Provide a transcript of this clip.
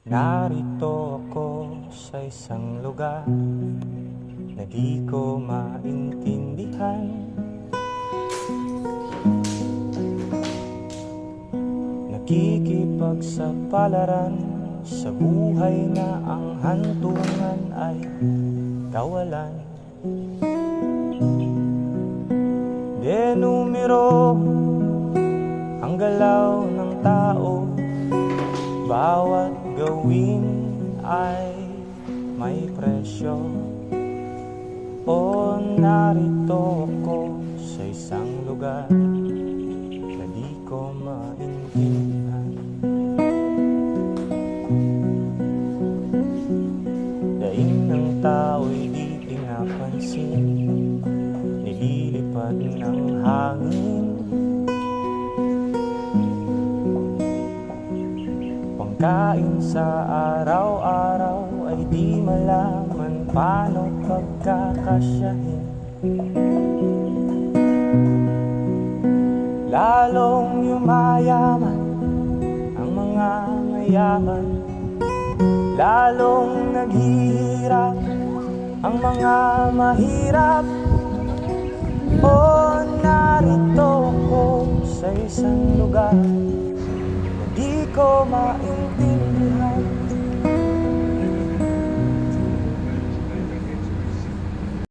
Narito ako sa isang lugar na di ko maintindihan. Nakikipagsapalaran sa buhay na ang hantungan ay kawalan. Denumero ang galaw ng tao, bawat gawin ay may presyo. O narito ako sa isang lugar na di ko maintindihan. Daing ng tao'y di pinapansin, nililipad ng hangin. Pangkain sa araw-araw ay di malaman paano pagkakasyahin. Lalong yumayaman ang mga mayaman, lalong naghihirap ang mga mahirap. O narito ako sa isang lugar na di ko maintindihan.